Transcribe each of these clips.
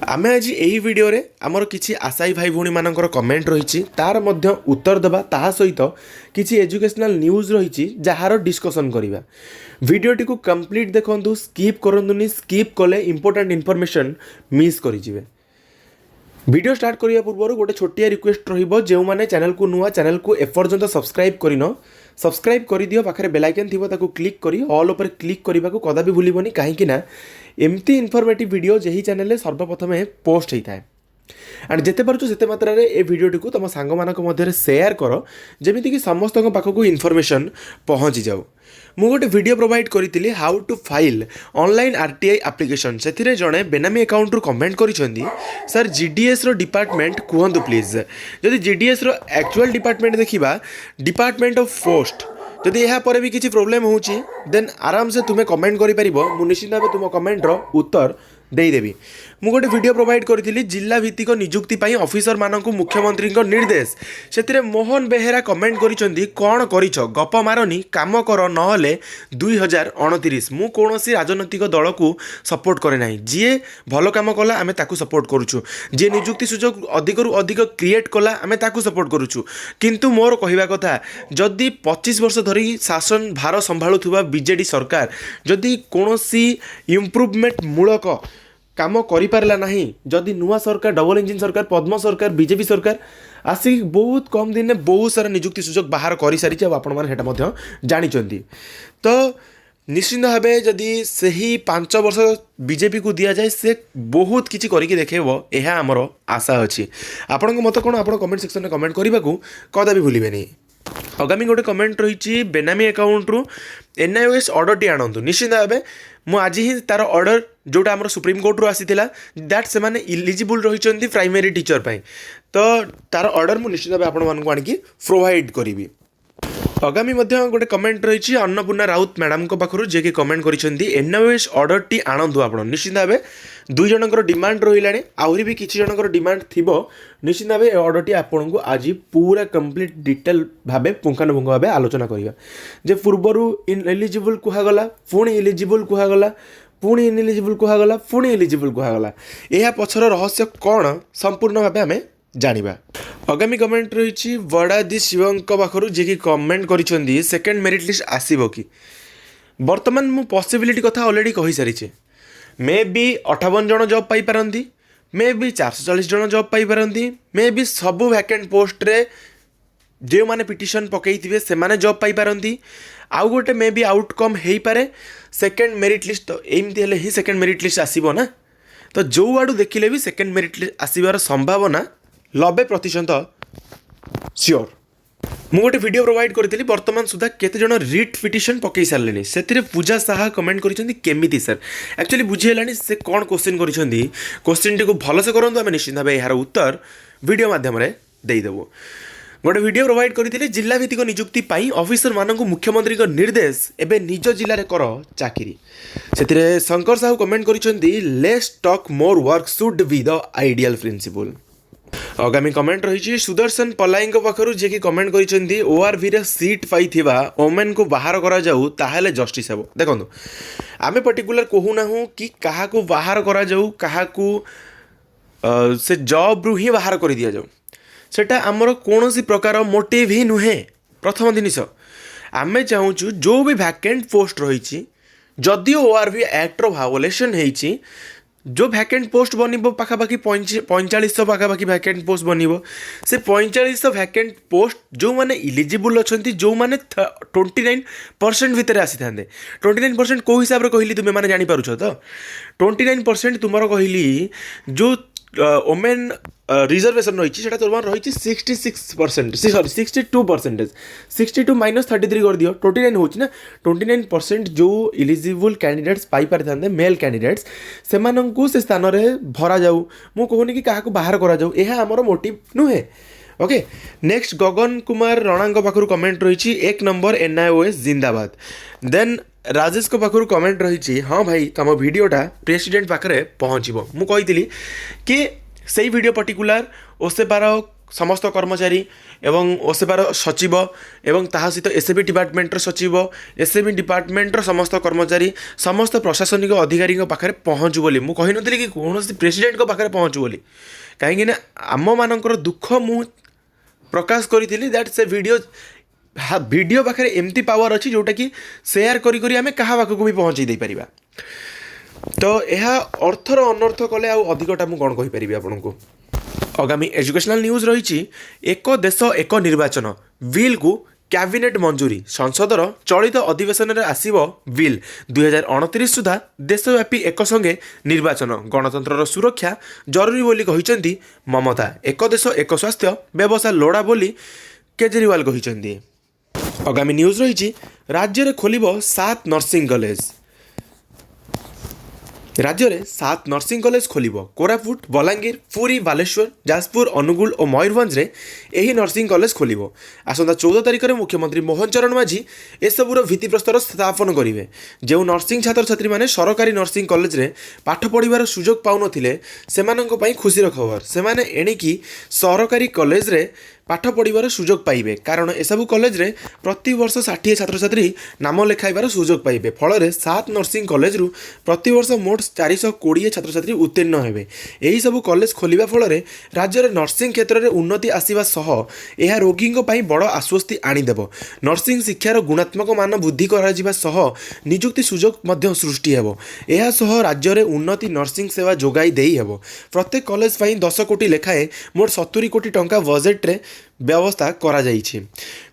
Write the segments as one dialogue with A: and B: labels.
A: आमे आज यही वीडियो रे आमर किछि आशायी भाई भौणी मानकर कमेंट रही तार मध्य उत्तर देवा ता सहित किछि एजुकेशनल न्यूज रही जार डिस्कसन करवा वीडियोटी को कंप्लीट देखंतु स्किप करंतुनी स्किप कले इंपोर्टेंट इनफॉरमेशन मिस करिजिवे। वीडियो स्टार्ट करिया पूर्व गोटे छोटिया रिक्वेस्ट रहिबो जो माने चैनल को नुआ चैनल को एपर्यंत सब्सक्राइब करिनो सब्सक्राइब कर दियो पाखरे बेल आइकन थिबो ताको क्लिक करी ऑल ऊपर क्लिक करबा को कदाबी भूलिबोनी काहेकि ना एमती इनफॉर्मेटिव वीडियो जेही चैनल रे सर्वप्रथम पोस्ट होता है एंड जिते पार्छु सेते मात्रा रे ए वीडियोटी को तुम सांग मानक मध्य शेयर कर जेमिति कि समस्त पाखक इनफॉरमेशन पहुँची जाऊ। मु गोटे वीडियो प्रोवाइड करी how to file online RTI application से जड़े बेनामी अकाउंट रू कमेंट करिसेंती सर जीडीएस रो डिपार्टमेंट कहतु प्लीज जदि जीडीएस रो एक्चुअल डिपार्टमेंट देखा डिपार्टमेंट ऑफ पोस्ट जदि यहाँ पर भी किसी प्रोब्लेम होची देन आराम से तुम्हें कमेंट करि परिबो मु निश्चित भाव तुम कमेंट रो उत्तर देदेवी। मु गोटे वीडियो प्रोवाइड करी जिला भित्तिक नियुक्ति पाई ऑफिसर मानक मुख्यमंत्री निर्देश से मोहन बेहेरा कमेंट करिसेंती कौन करिछ गप मारनी काम कर नहले 2029 मु कोनोसी राजनैतिक दल को सपोर्ट करे नाही जी भल काम कला आमे ताकू सपोर्ट करूछु जी नियुक्ति सुजोग अधिक रु अधिक क्रिएट कला आमे ताकू सपोर्ट करूछु किंतु मोर कहिबा कथा जदि 25 वर्ष धरी शासन भार संभाळुथुबा बीजेडी सरकार जदि कोनोसी इम्प्रूवमेंट मूलक काम करिपारला नाही जदि नुआ सरकार डबल इंजिन सरकार पद्म सरकार बीजेपी सरकार आसिक बहुत कम दिन में बहुत सारा नियुक्ति सुजोग बाहर कर सारी आपण मैंने जानी तो निश्चिंत भाव जदि से 5 वर्ष बीजेपी को दि जाए से बहुत किसी करके देखेब यह आमर आशा अच्छी। आपण मत कौन आप कमेंट सेक्शन में कमेंट करने को कदापि भूलें। आगामी गोटे कमेंट रही बेनामी अकाउंट रु एनआईओएस ऑर्डर टी आणतु निश्चित भाव मु आज ही तार ऑर्डर जोटा आम सुप्रीम कोर्ट रू आसीथिला दैट से माने इलिजिबल रही प्राइमरी टीचर पाई तो तार ऑर्डर मु निश्चित भाव आपण मानकु आनिकी प्रोवाइड करी। आगामी गोटे कमेंट रही अन्नपूर्णा राउत मैडम को पाखु जे कि कमेंट करिसेंती एनआईओएस ऑर्डर टी आणतु आपण निश्चित भाव 2 जनकर डिमांड रहिलानी आहुरी भी किछि जनकर डिमांड थिबो निश्चित भाव ऑर्डर टी आपण को आज पूरा कंप्लीट डिटेल भाबे पुंखानुपुंख भाबे आलोचना करिया जे पूर्वरु इनएलिजिबल कुहागला पुणी इलिजिबल कुहागला पुणी इनएलिजिबल कुहागला पुणी इलिजिबल कुहागला एहा पछर रहस्य कौन संपूर्ण भाबे आमे जानिबा। आगामी कमेंट रही वड़ादी शिवं पाखु जे कि कमेंट करिसेंती सेकेंड मेरिट लिस्ट आसीबो कि वर्तमान मु पॉसिबिलिटी कथा ऑलरेडी कहि सारिछे मे बी 58 जन जॉब पाई पारंती मे बी 440 जन जॉब पाई पारंती मे बी सबु वैकेंट पोस्ट रे जो माने पिटिशन पकईथिबे से माने जॉब पाई पारंती आउ गोटे मे बी आउटकम हेई पारे सेकेंड मेरिट लिस्ट तो एमती हेले ही सेकेंड मेरिट लिस्ट आसीबो ना तो जो आडू देखिले भी सेकेंड मेरिट लिस्ट आसीबार संभावना 90% श्योर। मु गोटे वीडियो प्रोवाइड करी बर्तमान सुधा केते जन रिट पिटिशन पकई सारे से पूजा साहा कमेंट करिसेंती केमिति सर एक्चुअली बुझीगलानी से कौन क्वेश्चन करिसेंती क्वेश्चन टी को भलसे करंतु आमे निश्चित भाव यार उत्तर वीडियो माध्यम रे देई देबो। गोटे वीडियो प्रोवाइड करी जिला भित्तिक नियुक्ति पाई ऑफिसर मानक मुख्यमंत्री निर्देश एबे निज जिले में कर चाकरी से शंकर साहू कमेंट करिसेंती let's talk more work should be the ideal principle. आगामी कमेंट रही सुदर्शन पलाई पाखु जे कि कमेंट करिसेंती ओआरवी रे सीट पाई ओमेन को बाहर करा जाऊ ताहेले जस्टिस हेबो। देखंतु आमे पर्टिकुलर कहू ना कि काहाकू बाहर करा जाऊ काहाकू से जॉब रु ही बाहर कर दिया जाऊ सेटा आमर कौन सी प्रकार मोटिव ही नुहे। प्रथम जिनिस आमे चाहूँ जो भी वैकेंट पोस्ट रही जदिओ ओआरवी एक्ट रो भायोलेशन होती जो वैकेंट पोस्ट बनब पाखापाखि 4500 पाखापाखि वैकेंट पोस्ट बनब से 4500 वैकेंट पोस्ट जो माने इलिजिबल अच्छा जो माने 29% भितर आसी था 29% कौ हिसाब से कहली तुम्हें मैंने जानीपार तो 29% तुम कहली जो ओमेन रिजर्वेशन रही तुम रही 66% सॉरी 62% 62 माइनस 33 कर दियो 29 होची ना 29% जो इलिजिबल कैंडिडेट्स पाई पारि थांदे मेल कैंडिडेट्स से माननकु से स्थान रे भरा जाऊ मु कहूनी कि काहाकू बाहर करा जाऊ एहा हमर मोटिव नुहे। ओके नेक्स्ट गगन कुमार राणा पाखु कमेंट रही 1 नंबर एनआईओएस जिंदाबाद। देन राजेश को पाखु कमेंट रही हाँ भाई तुम वीडियोटा प्रेसिडेंट पाखे पहुँचब मु कही कि से वीडियो पर्टिकुलर ओसे पार समस्त कर्मचारी एवं ओसेबार सचिव एवं ताहा सहित एसएबी डिपार्टमेंटर सचिव एसएबी डिपार्टमेंटर समस्त कर्मचारी समस्त प्रशासनिक अधिकारी पाखे पहुँचु बोली मु कहि नथिली कि कौन प्रेसिडेंट पाखे पहुँचु बोली कहीं आम मानकर दुख मु प्रकाश करी दैट से वीडियो पाखे एमती पावर अच्छी जोटा कि सेयार करी आम क्या पाखक भी पहुँचे दे पारिबा। तो यह अर्थर अनर्थ कले आउ अधिकटा मु कौन कहि आपन को आगामी एजुकेशनल न्यूज रही एक देश एक निर्वाचन बिल को कैबिनेट मंजूरी संसदर चलित अधिवेशन में आसीब बिल 2029 सुधा देशव्यापी एक संगे निर्वाचन गणतंत्र सुरक्षा जरूरी बोली कहिसेंती ममता एक देश एक स्वास्थ्य व्यवस्था लोड़ा बोली केजरीवाल कहिसेंती। आगामी न्यूज रही राज्य में खोलिब 7 नर्सिंग कॉलेज राज्य में 7 नर्सिंग कॉलेज खोलिब कोरापुट बलांगीर पुरी बालेश्वर जाजपुर अनुगुल और मयूरभंज में यही नर्सिंग कॉलेज खोलिब आसंता 14 तारिख में मुख्यमंत्री मोहन चरण माझी एसबूर भित्तिप्रस्तर स्थापन करेंगे। जो नर्सिंग छात्र छात्री मैंने सरकारी नर्सिंग कॉलेज रे पाठ पढ़ार सुजोग पाउनथिले सेमानंक पई खुशीर खबर सेमाने एणिकी सरकारी कॉलेज रे पाठ पढ़ार सुजोग पाइबे कारण एसबू कॉलेज रे प्रति वर्ष 60 छात्र छात्री नाम लेखाइबार सुजोग पाइबे फल 7 नर्सिंग कॉलेज रु प्रति वर्ष मोट 420 छात्र छात्री उत्तीर्ण हेबे। एही सबू कॉलेज खोलिबा फल राज्य में नर्सिंग क्षेत्र में उन्नति आसीबा सह एहा रोगींक पई बड़ आश्वस्ति आनीदेव नर्सिंग शिक्षार गुणात्मक मान वृद्धि करा सह नियुक्ति सुजोग मध्य सृष्टि हेबो एहा सह राज्य में उन्नति नर्सिंग सेवा जोगाई देई हेबो। प्रत्येक कॉलेज पई 10 कोटी लेखाए मोट 70 कोटी टंका बजेट रे व्यवस्था करा जाइछि।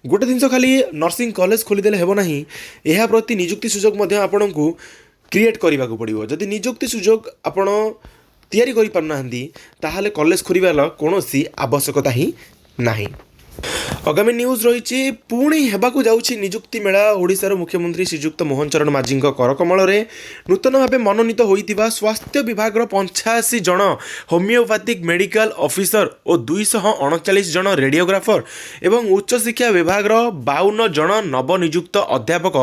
A: गोटे जिनस खाली नर्सिंग कॉलेज खोलीदेले हेबो नाही एहा प्रति नियुक्ति सुजोग मध्य आपनकु क्रिएट करने को पड़ो जदि नियुक्ति सुजोग आपण तैयारी करि पारनाहांती ताहाले कॉलेज खोलिबार कौनसी आवश्यकता ही नाही। आगामी न्यूज रही पुणी हेबाकु जाउछि नियुक्ति मेला ओडिशार मुख्यमंत्री श्रीजुक्त मोहन चरण माझी करकमल नूतन भाव मनोनीत होइतिबा स्वास्थ्य विभाग 85 जन होमियोपैथिक मेडिकल ऑफिसर और 239 जन रेडियोग्राफर एवं उच्च शिक्षा विभाग 52 जन नवनियुक्त अध्यापक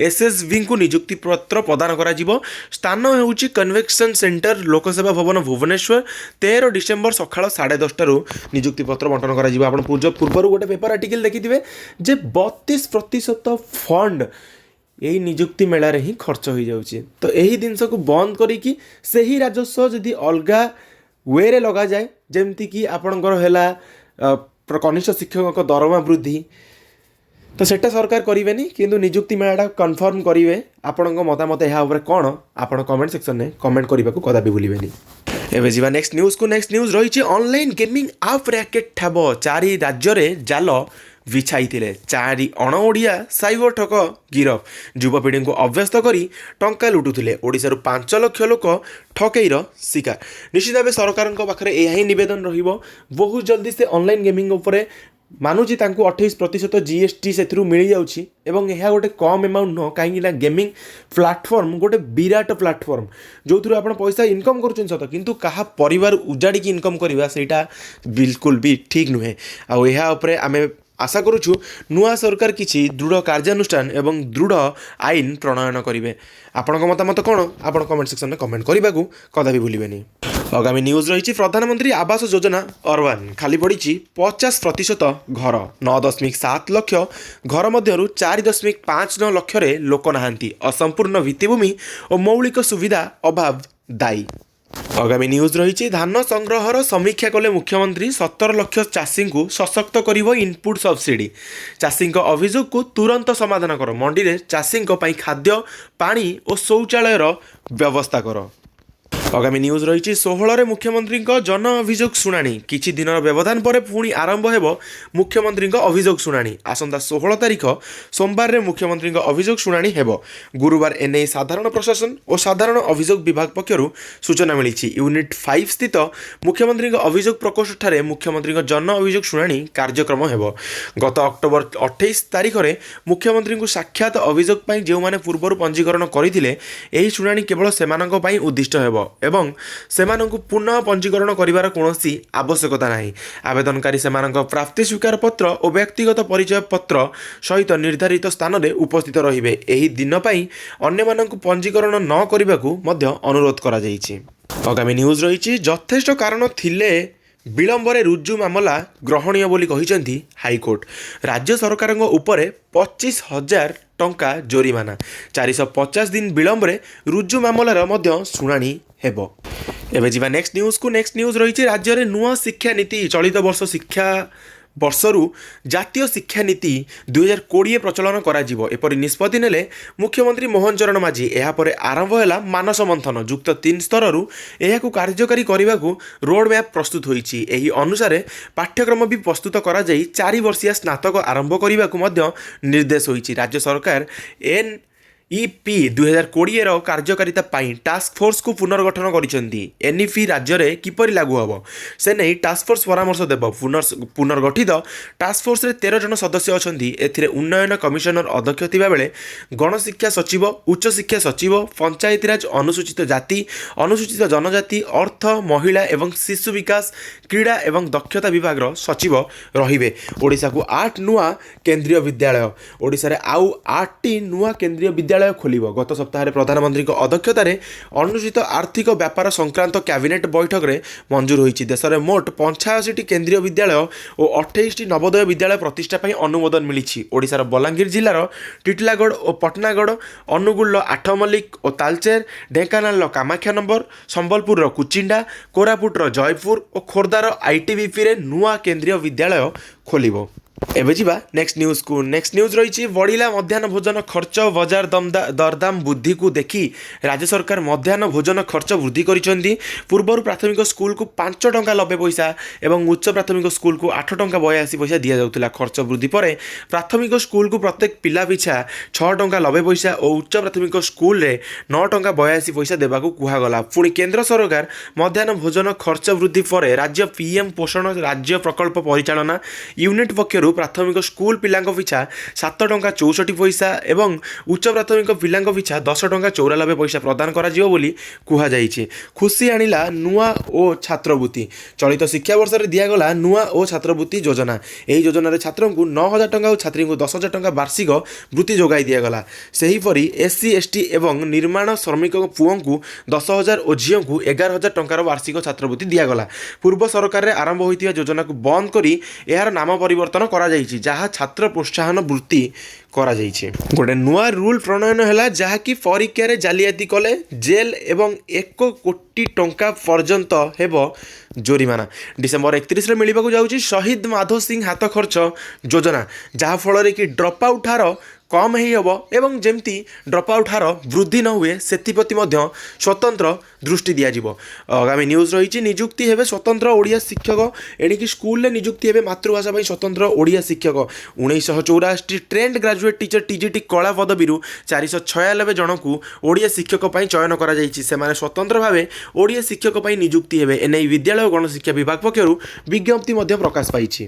A: एसएसवी को नियुक्ति पत्र प्रदान करा जिवो। स्थान हेउछि कन्वेक्शन सेंटर लोकसेवा भवन भुवनेश्वर 13 डिसेम्बर सकाळ 10:30 नियुक्ति पत्र बंटन करा जिवो। आपण पूर्व गोटे पेपर आर्टिकल देखिथिबे जे 32% फंड यही नियुक्ति मेला रे ही खर्च हो जाउछि। तो यही जिनस को बंद करिकी सही राजस्व जदि अलगा वे रे लगा जाए जेमती कि आपणकर हेला कनिष्ठ शिक्षक दरमा वृद्धि तो सेटा सरकार करेनि किंतु नियुक्ति मेलाटा कन्फर्म करेंगे। आपण मतामत यहाँ कौन आप कमेंट सेक्शन में कमेंट करने को कदापि भूलें। एवं जी नेक्स्ट न्यूज रही ऑनलाइन गेमिंग आप रैकेट ठाब 4 राज्य में जाल बिछाई 4 अणओडिया साइबर ठक गिरफ युवपीढ़ी को अभ्यस्त कर टंका लुटुले ओडिशार 5 लाख लोक ठकईर शिकार। निश्चित भाव सरकार पाखे यह नवेदन बहुत जल्दी से ऑनलाइन गेमिंग उपरे मानुची 28% जीएसटी से मिल जाउछि एवं यह गोटे कम अमाउंट नुह कहीं गेमिंग प्लाटफर्म गोटे विराट प्लाटफर्म जो थ्रू आप पैसा इनकम करुछन सत किंतु कहा परिवार उजाड़ी की इनकम करवा सेटा बिल्कुल भी ठीक नुहे। आ यह उपरे आमे आशा करुछु नुआ सरकार किछि दृढ़ कार्यानुष्ठान एवं दृढ़ आईन प्रणयन करेंगे। आपण मतामत कौन आप कमेंट सेक्शन में कमेंट करने को कदापि भूलें। आगामी न्यूज रही प्रधानमंत्री आवास योजना अर्बान खाली पड़ी 50% घर 9.7 लाख घर मध्य 4.59 लाख लोक नहांती असंपूर्ण भित्तिभूमि और मौलिक सुविधा अभाव दायी। आगामी न्यूज रही धान संग्रहर समीक्षा कले मुख्यमंत्री 17 लाख चाषी को सशक्त करिवो इनपुट सब्सिडी चाषी अभियोग को तुरंत समाधान कर मंडी में चाषी खाद्य पानी और शौचालयर व्यवस्था कर। आगामी न्यूज रही 16 मुख्यमंत्री जन अभियोग शुणाणी किछि दिन व्यवधान पर पुणी आरंभ हेब मुख्यमंत्री अभियोग शुणाणी आसंता 16 तारिख सोमवार रे मुख्यमंत्री अभियोग शुणाणी हेब। गुरुवार एने साधारण प्रशासन और साधारण अभियोग विभाग पक्षरु सूचना मिली यूनिट 5 स्थित मुख्यमंत्री अभियोग प्रकोष्ठ ठारे मुख्यमंत्री जन अभियोग शुणाणी कार्यक्रम हेब। गत अक्टोबर 28 तारिख में मुख्यमंत्री को साक्षात अभियोग जो मैंने पूर्व पंजीकरण करते यही शुणाणी केवल सेमानंक पई उद्दिष्ट हेब एवं सेमानंकु पुनः पंजीकरण करिवार कोनोसी आवश्यकता नाही। आवेदनकारी सेमानंक प्राप्ति स्वीकार पत्र और व्यक्तिगत परिचय पत्र सहित निर्धारित स्थान में उपस्थित रहिबे। एही दिन पई अन्य मानंकु पंजीकरण न करिबाकु मध्य अनुरोध करा जायछि। आगामी न्यूज रही यथेष्ट कारण थिले ବିଳମ୍ବରେ ରୁଜୁ ମାମଲା ଗ୍ରହଣୀୟ ବୋଲି କହିଛନ୍ତି ହାଇକୋର୍ଟ। ରାଜ୍ୟ ସରକାରଙ୍କ ଉପରେ 25,000 ଟଙ୍କା ଜୋରିମାନା। 450 ଦିନ ବିଳମ୍ବରେ ରୁଜୁ ମାମଲାର ମଧ୍ୟ ଶୁଣାଣି ହେବ। ଏବେ ଯିବା ନେକ୍ସଟ ନ୍ୟୁଜ୍କୁ। ନେକ୍ସଟ ନ୍ୟୁଜ୍ ରହିଛି ରାଜ୍ୟରେ ନୂଆ ଶିକ୍ଷାନୀତି ଚଳିତ ବର୍ଷ ବର୍ଷରୁ ଜାତୀୟ ଶିକ୍ଷାନୀତି 2020 ପ୍ରଚଳନ କରାଯିବ। ଏପରି ନିଷ୍ପତ୍ତି ନେଲେ ମୁଖ୍ୟମନ୍ତ୍ରୀ ମୋହନ ଚରଣ ମାଝୀ। ଏହାପରେ ଆରମ୍ଭ ହେଲା ମାନସ ମନ୍ଥନ। ଯୁକ୍ତ 3 ସ୍ତରରୁ ଏହାକୁ କାର୍ଯ୍ୟକାରୀ କରିବାକୁ ରୋଡ୍ ମ୍ୟାପ୍ ପ୍ରସ୍ତୁତ ହୋଇଛି। ଏହି ଅନୁସାରେ ପାଠ୍ୟକ୍ରମ ବି ପ୍ରସ୍ତୁତ କରାଯାଇ 4 ବର୍ଷିଆ ସ୍ନାତକ ଆରମ୍ଭ କରିବାକୁ ମଧ୍ୟ ନିର୍ଦ୍ଦେଶ ହୋଇଛି। ରାଜ୍ୟ ସରକାର NEP 2020ର କାର୍ଯ୍ୟକାରିତା ପାଇଁ ଟାସ୍କ ଫୋର୍ସକୁ ପୁନର୍ଗଠନ କରିଛନ୍ତି। NEP ରାଜ୍ୟରେ କିପରି ଲାଗୁ ହେବ ସେ ନେଇ ଟାସ୍କଫୋର୍ସ ପରାମର୍ଶ ଦେବ। ପୁନର୍ଗଠିତ ଟାସ୍କଫୋର୍ସରେ 13 ଜଣ ସଦସ୍ୟ ଅଛନ୍ତି। ଏଥିରେ ଉନ୍ନୟନ କମିଶନର ଅଧ୍ୟକ୍ଷ ଥିବାବେଳେ ଗଣଶିକ୍ଷା ସଚିବ, ଉଚ୍ଚଶିକ୍ଷା ସଚିବ, ପଞ୍ଚାୟତିରାଜ, ଅନୁସୂଚିତ ଜାତି, ଅନୁସୂଚିତ ଜନଜାତି, ଅର୍ଥ, ମହିଳା ଏବଂ ଶିଶୁ ବିକାଶ, କ୍ରୀଡ଼ା ଏବଂ ଦକ୍ଷତା ବିଭାଗର ସଚିବ ରହିବେ। ଓଡ଼ିଶାକୁ 8 ନୂଆ କେନ୍ଦ୍ରୀୟ ବିଦ୍ୟାଳୟ। ଓଡ଼ିଶାରେ ଆଉ 8ଟି ନୂଆ କେନ୍ଦ୍ରୀୟ ବିଦ୍ୟାଳୟ ଖୋଲିବ। ଗତ ସପ୍ତାହରେ ପ୍ରଧାନମନ୍ତ୍ରୀଙ୍କ ଅଧ୍ୟକ୍ଷତାରେ ଅନୁଷ୍ଠିତ ଆର୍ଥିକ ବ୍ୟାପାର ସଂକ୍ରାନ୍ତ କ୍ୟାବିନେଟ୍ ବୈଠକରେ ମଞ୍ଜୁର ହୋଇଛି। ଦେଶରେ ମୋଟ 85ଟି କେନ୍ଦ୍ରୀୟ ବିଦ୍ୟାଳୟ ଓ 28ଟି ନବୋଦୟ ବିଦ୍ୟାଳୟ ପ୍ରତିଷ୍ଠା ପାଇଁ ଅନୁମୋଦନ ମିଳିଛି। ଓଡ଼ିଶାର ବଲାଙ୍ଗୀର ଜିଲ୍ଲାର ଟିଟିଲାଗଡ଼ ଓ ପଟନାଗଡ଼, ଅନୁଗୁଳର ଆଠମଲ୍ଲିକ ଓ ତାଲଚେର, ଢେଙ୍କାନାଳର କାମାକ୍ଷାନଗର, ସମ୍ବଲପୁରର କୁଚିଣ୍ଡା, କୋରାପୁଟର ଜୟପୁର ଓ ଖୋର୍ଦ୍ଧାର ITBPରେ ନୂଆ କେନ୍ଦ୍ରୀୟ ବିଦ୍ୟାଳୟ ଖୋଲିବ। ଏବେ ଯିବା ନେକ୍ସଟ ନ୍ୟୁଜ୍କୁ। ନେକ୍ସଟ ନ୍ୟୁଜ୍ ରହିଛି ବଢ଼ିଲା ମଧ୍ୟାହ୍ନ ଭୋଜନ ଖର୍ଚ୍ଚ। ବଜାର ଦରଦାମ ବୃଦ୍ଧିକୁ ଦେଖି ରାଜ୍ୟ ସରକାର ମଧ୍ୟାହ୍ନ ଭୋଜନ ଖର୍ଚ୍ଚ ବୃଦ୍ଧି କରିଛନ୍ତି। ପୂର୍ବରୁ ପ୍ରାଥମିକ ସ୍କୁଲକୁ 5 ଟଙ୍କା 90 ପଇସା ଏବଂ ଉଚ୍ଚ ପ୍ରାଥମିକ ସ୍କୁଲକୁ 8 ଟଙ୍କା 82 ପଇସା ଦିଆଯାଉଥିଲା। ଖର୍ଚ୍ଚ ବୃଦ୍ଧି ପରେ ପ୍ରାଥମିକ ସ୍କୁଲକୁ ପ୍ରତ୍ୟେକ ପିଲା ପିଛା 6 ଟଙ୍କା 90 ପଇସା ଓ ଉଚ୍ଚ ପ୍ରାଥମିକ ସ୍କୁଲରେ 9 ଟଙ୍କା 82 ପଇସା ଦେବାକୁ କୁହାଗଲା। ପୁଣି କେନ୍ଦ୍ର ସରକାର ମଧ୍ୟାହ୍ନ ଭୋଜନ ଖର୍ଚ୍ଚ ବୃଦ୍ଧି ପରେ ରାଜ୍ୟ PM ପୋଷଣ ରାଜ୍ୟ ପ୍ରକଳ୍ପ ପରିଚାଳନା ୟୁନିଟ୍ ପକ୍ଷରୁ ପ୍ରାଥମିକ ସ୍କୁଲ ପିଲାଙ୍କ ପିଛା 7 ଟଙ୍କା 64 ପଇସା ଏବଂ ଉଚ୍ଚ ପ୍ରାଥମିକ ପିଲାଙ୍କ ପିଛା 10 ଟଙ୍କା 94 ପଇସା ପ୍ରଦାନ କରାଯିବ ବୋଲି କୁହାଯାଇଛି। ଖୁସି ଆଣିଲା ନୂଆ ଓ ଛାତ୍ରବୃତ୍ତି। ଚଳିତ ଶିକ୍ଷାବର୍ଷରେ ଦିଆଗଲା ନୂଆ ଓ ଛାତ୍ରବୃତ୍ତି ଯୋଜନା। ଏହି ଯୋଜନାରେ ଛାତ୍ରଙ୍କୁ 9,000 ଟଙ୍କା ଓ ଛାତ୍ରୀଙ୍କୁ 10,000 ଟଙ୍କା ବାର୍ଷିକ ବୃତ୍ତି ଯୋଗାଇ ଦିଆଗଲା। ସେହିପରି SC ST ଏବଂ ନିର୍ମାଣ ଶ୍ରମିକଙ୍କ ପୁଅଙ୍କୁ 10,000 ଓ ଝିଅଙ୍କୁ 11,000 ଟଙ୍କାର ବାର୍ଷିକ ଛାତ୍ରବୃତ୍ତି ଦିଆଗଲା। ପୂର୍ବ ସରକାରରେ ଆରମ୍ଭ ହୋଇଥିବା ଯୋଜନାକୁ ବନ୍ଦ କରି ଏହାର ନାମ ପରିବର୍ତ୍ତନ କରାଯାଇଛି, ଯାହା ଛାତ୍ର ପ୍ରୋତ୍ସାହନ ବୃତ୍ତି କରାଯାଇଛି। ଗୋଟେ ନୂଆ ରୁଲ୍ ପ୍ରଣୟନ ହେଲା, ଯାହାକି ପରୀକ୍ଷାରେ ଜାଲିଆତି କଲେ ଜେଲ୍ ଏବଂ 1 କୋଟି ଟଙ୍କା ପର୍ଯ୍ୟନ୍ତ ହେବ ଜୋରିମାନା। ଡିସେମ୍ବର 31ରେ ମିଳିବାକୁ ଯାଉଛି ଶହୀଦ ମାଧୋ ସିଂ ହାତ ଖର୍ଚ୍ଚ ଯୋଜନା, ଯାହାଫଳରେ କି ଡ୍ରପ୍ ଆଉଟ୍ ହାର କମ୍ ହେବ ଏବଂ ଯେମିତି ଡ୍ରପ୍ ଆଉଟ୍ ହାର ବୃଦ୍ଧି ନ ହୁଏ ସେଥିପ୍ରତି ମଧ୍ୟ ସ୍ୱତନ୍ତ୍ର ଦୃଷ୍ଟି ଦିଆଯିବ। ଆଗାମୀ ନ୍ୟୁଜ୍ ରହିଛି ନିଯୁକ୍ତି ହେବେ ସ୍ୱତନ୍ତ୍ର ଓଡ଼ିଆ ଶିକ୍ଷକ। ଏଣିକି ସ୍କୁଲରେ ନିଯୁକ୍ତି ହେବେ ମାତୃଭାଷା ପାଇଁ ସ୍ୱତନ୍ତ୍ର ଓଡ଼ିଆ ଶିକ୍ଷକ। 1984 ଟ୍ରେଣ୍ଡ ଗ୍ରାଜୁଏଟ୍ ଟିଚର TGT କଳା ପଦବୀରୁ 496 ଜଣଙ୍କୁ ଓଡ଼ିଆ ଶିକ୍ଷକ ପାଇଁ ଚୟନ କରାଯାଇଛି। ସେମାନେ ସ୍ୱତନ୍ତ୍ର ଭାବେ ଓଡ଼ିଆ ଶିକ୍ଷକ ପାଇଁ ନିଯୁକ୍ତି ହେବେ। ଏନେଇ ବିଦ୍ୟାଳୟ ଓ ଗଣଶିକ୍ଷା ବିଭାଗ ପକ୍ଷରୁ ବିଜ୍ଞପ୍ତି ମଧ୍ୟ ପ୍ରକାଶ ପାଇଛି।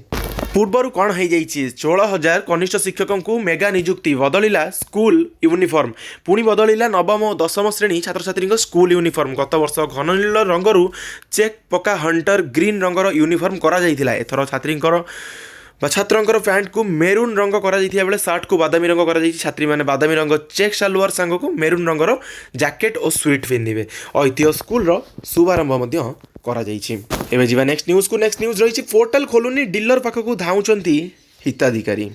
A: ପୂର୍ବରୁ କ'ଣ ହୋଇଯାଇଛି, 16,000 କନିଷ୍ଠ ଶିକ୍ଷକଙ୍କୁ ମେଗା ନିଯୁକ୍ତି। ବଦଳିଲା ସ୍କୁଲ ୟୁନିଫର୍ମ। ପୁଣି ବଦଳିଲା ନବମ ଓ ଦଶମ ଶ୍ରେଣୀ ଛାତ୍ରଛାତ୍ରୀଙ୍କ ସ୍କୁଲ ୟୁନିଫର୍ମ। ଗତ ବର୍ଷ ଘନ ନୀଳ ରଙ୍ଗରୁ ଚେକ୍ ପକା ହଣ୍ଟର ଗ୍ରୀନ୍ ରଙ୍ଗର ୟୁନିଫର୍ମ କରାଯାଇଥିଲା। ଏଥର ଛାତ୍ରଙ୍କର ପ୍ୟାଣ୍ଟକୁ ମେରୁନ୍ ରଙ୍ଗ କରାଯାଇଥିବା ବେଳେ ସାର୍ଟକୁ ବାଦାମୀ ରଙ୍ଗ କରାଯାଇଛି। ଛାତ୍ରୀମାନେ ବାଦାମୀ ରଙ୍ଗ ଚେକ୍ ସାଲୱାର ସାଙ୍ଗକୁ ମେରୁନ୍ ରଙ୍ଗର ଜ୍ୟାକେଟ୍ ଓ ସୁଇଟ୍ ପିନ୍ଧିବେ। ଐତିହ୍ୟ ସ୍କୁଲର ଶୁଭାରମ୍ଭ ମଧ୍ୟ କରାଯାଇଛି। ଏବେ ଯିବା ନେକ୍ସଟ ନ୍ୟୁଜ୍କୁ। ନେକ୍ସଟ ନ୍ୟୁଜ୍ ରହିଛି ପୋର୍ଟାଲ ଖୋଲୁନି, ଡିଲର ପାଖକୁ ଧାଉଁଛନ୍ତି ହିତାଧିକାରୀ।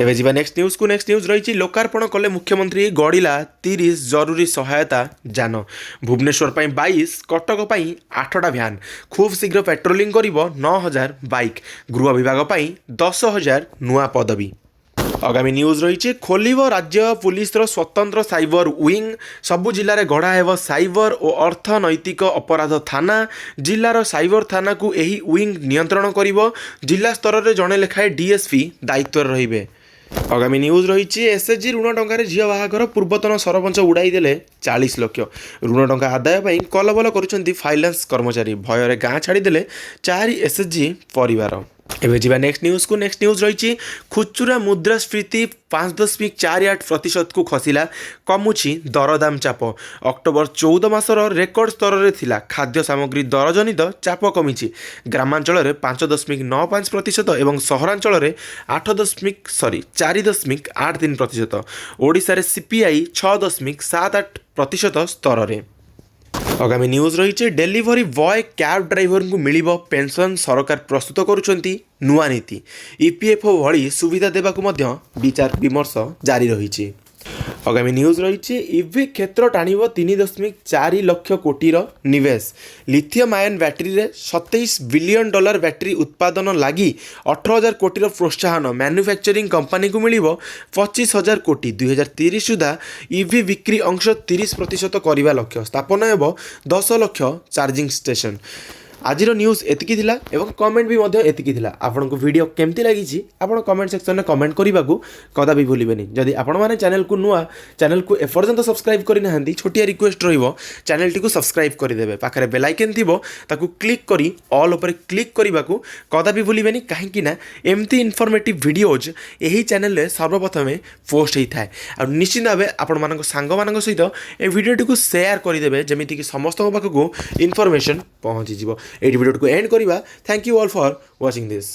A: ଏବେ ଯିବା ନେକ୍ସଟ ନ୍ୟୁଜ୍କୁ। ନେକ୍ସଟ ନ୍ୟୁଜ୍ ରହିଛି ଲୋକାର୍ପଣ କଲେ ମୁଖ୍ୟମନ୍ତ୍ରୀ। ଗଡ଼ିଲା 30 ଜରୁରୀ ସହାୟତା ଯାନ। ଭୁବନେଶ୍ୱର ପାଇଁ 22, କଟକ ପାଇଁ 8ଟା ଭ୍ୟାନ୍। ଖୁବ୍ ଶୀଘ୍ର ପେଟ୍ରୋଲିଂ କରିବ 9,000 ବାଇକ୍। ଗୃହ ବିଭାଗ ପାଇଁ 10,000 ନୂଆ ପଦବୀ। ଆଗାମୀ ନ୍ୟୁଜ୍ ରହିଛି ଖୋଲିବ ରାଜ୍ୟ ପୁଲିସର ସ୍ୱତନ୍ତ୍ର ସାଇବର ୱିଙ୍ଗ। ସବୁ ଜିଲ୍ଲାରେ ଗଢ଼ା ହେବ ସାଇବର ଓ ଅର୍ଥନୈତିକ ଅପରାଧ ଥାନା। ଜିଲ୍ଲାର ସାଇବର ଥାନାକୁ ଏହି ୱିଙ୍ଗ ନିୟନ୍ତ୍ରଣ କରିବ। ଜିଲ୍ଲା ସ୍ତରରେ ଜଣେ ଲେଖାଏଁ DSP ଦାୟିତ୍ୱରେ ରହିବେ। ଆଗାମୀ ନ୍ୟୁଜ୍ ରହିଛି SHG ଋଣ ଟଙ୍କାରେ ଝିଅ ବାହାଘର। ପୂର୍ବତନ ସରପଞ୍ଚ ଉଡ଼ାଇ ଦେଲେ 40 ଲକ୍ଷ। ଋଣ ଟଙ୍କା ଆଦାୟ ପାଇଁ କଲବଲ କରୁଛନ୍ତି ଫାଇନାନ୍ସ କର୍ମଚାରୀ। ଭୟରେ ଗାଁ ଛାଡ଼ିଦେଲେ 4 SHG ପରିବାର। ଏବେ ଯିବା ନେକ୍ସଟ ନ୍ୟୁଜ୍କୁ। ନେକ୍ସଟ ନ୍ୟୁଜ୍ ରହିଛି ଖୁଚୁରା ମୁଦ୍ରାସ୍ଫୀତି 5.48%କୁ ଖସିଲା। କମୁଛି ଦରଦାମ ଚାପ। ଅକ୍ଟୋବର 14 ମାସର ରେକର୍ଡ ସ୍ତରରେ ଥିଲା। ଖାଦ୍ୟ ସାମଗ୍ରୀ ଦର ଜନିତ ଚାପ କମିଛି। ଗ୍ରାମାଞ୍ଚଳରେ 5.95% ଏବଂ ସହରାଞ୍ଚଳରେ 4.83%। ଓଡ଼ିଶାରେ CPI 6.78% ସ୍ତରରେ। आगामी न्यूज रही डेलीवरी बॉय कैब ड्राइवर को मिल पेंशन सरकार प्रस्तुत करुँच नुआ नीति ईपीएफओ भली सुविधा देवाक विचार विमर्श जारी रही। आगामी न्यूज रही इवी क्षेत्र टाणव 3.4 लाख कोटीर निवेश लिथियम आयन बैटेरी रे 27 बिलियन डॉलर बैटेरी उत्पादन लगी 18,000 कोटीर प्रोत्साहन मैन्युफैक्चरिंग कंपनी को मिल 25,000 कोटी 2030 सुधा इवी बिक्री अंश 30% करने लक्ष्य स्थापन हो 10 लाख चार्जिंग स्टेशन। आज न्यूज एतिकी थिला एवं कमेंट भी मध्य एतिकी थिला। आपन को वीडियो केमती लगी आपन कमेंट सेक्शन में कमेंट करने को कदा भी भूलिबेनी। जदि आपण माने चैनल को नुआ चैनल को एपर्यंत सब्सक्राइब करना छोटिया रिक्वेस्ट रहिबो चैनल टी को सब्सक्राइब करदेवे पाखे बेल आइकन थिबो ताकू क्लिक करी ऑल ऊपर क्लिक करने को कदा भी भूलिबेनी कहीं ना एमती इनफॉर्मेटिव वीडियोज यही चैनल रे सर्वप्रथमे पोस्ट होता है। और निश्चित भाव आपण मान सांग मान सहित ए वीडियोटी को शेयर करदेवे जमीक समस्त पाखक इनफॉरमेशन पहुँची। ये वीडियो को एंड करवा। Thank you all for watching this.